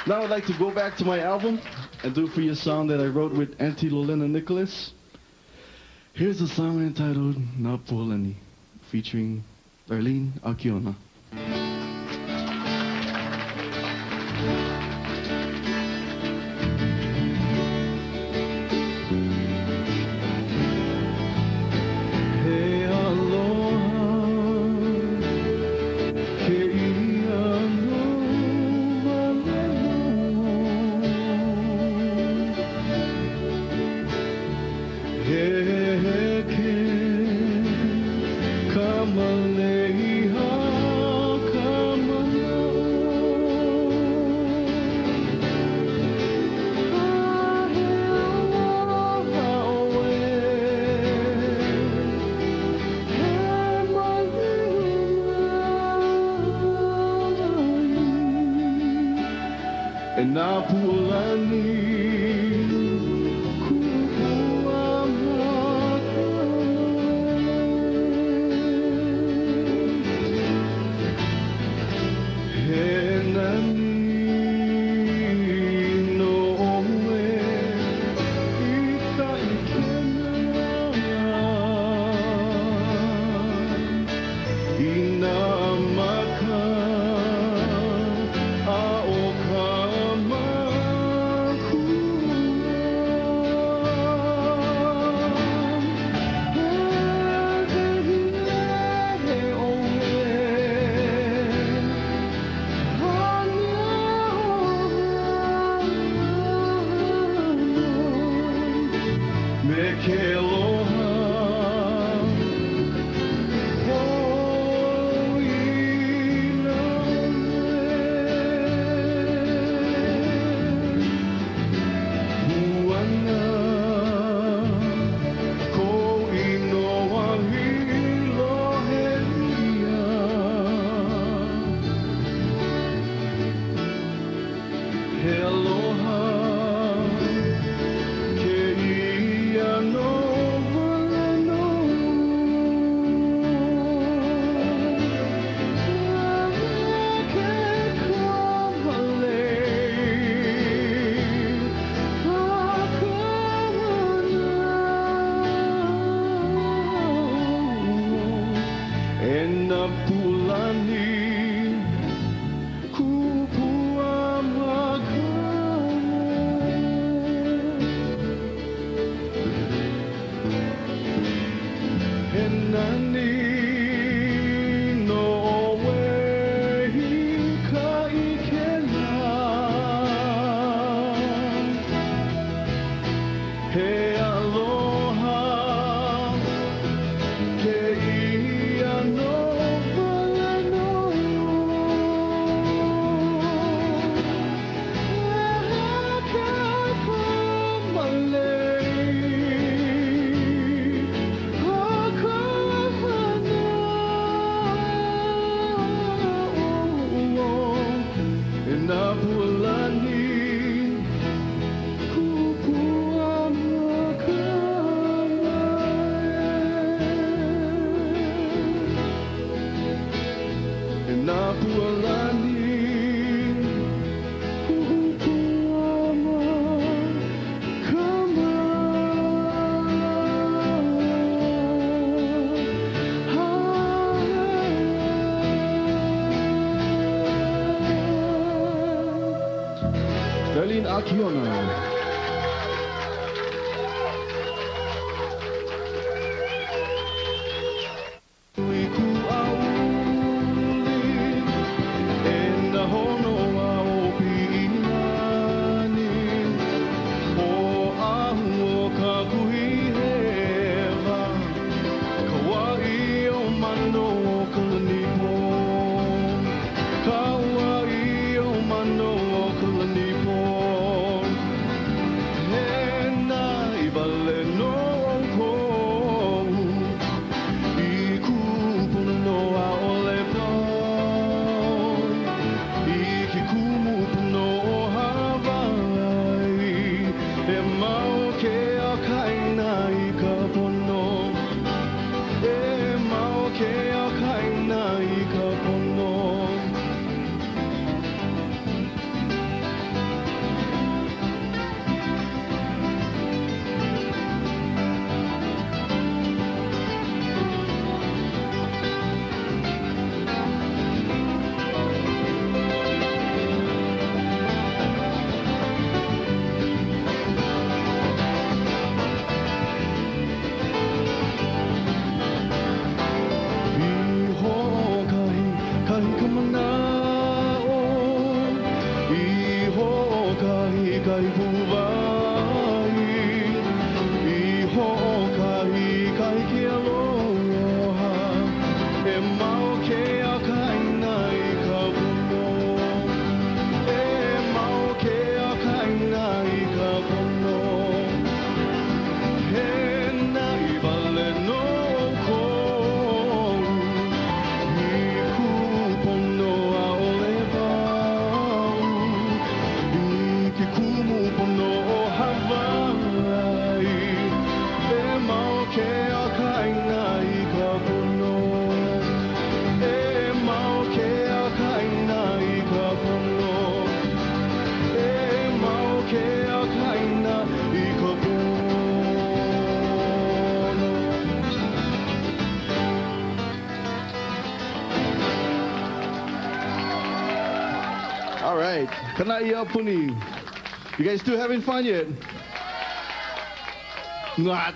Now I'd like to go back to my album and do for you a song that I wrote with Auntie Lolena Nicholas. Here's a song entitled Napolani, featuring Darlene Akiona. Darlene Akiona. kai puwai iho kai kai ke aloha e mau ke akaina I ka pono e mau ke akaina I ka pono he nai wale no kou I ku pono a ole wau I ke kumu pono o Hawaii e mau ke akaina I ka pono e mau ke akaina I ka pono e mau ke akaina I ka pono. All right, Kanai'a Puni. You guys still having fun yet? Not.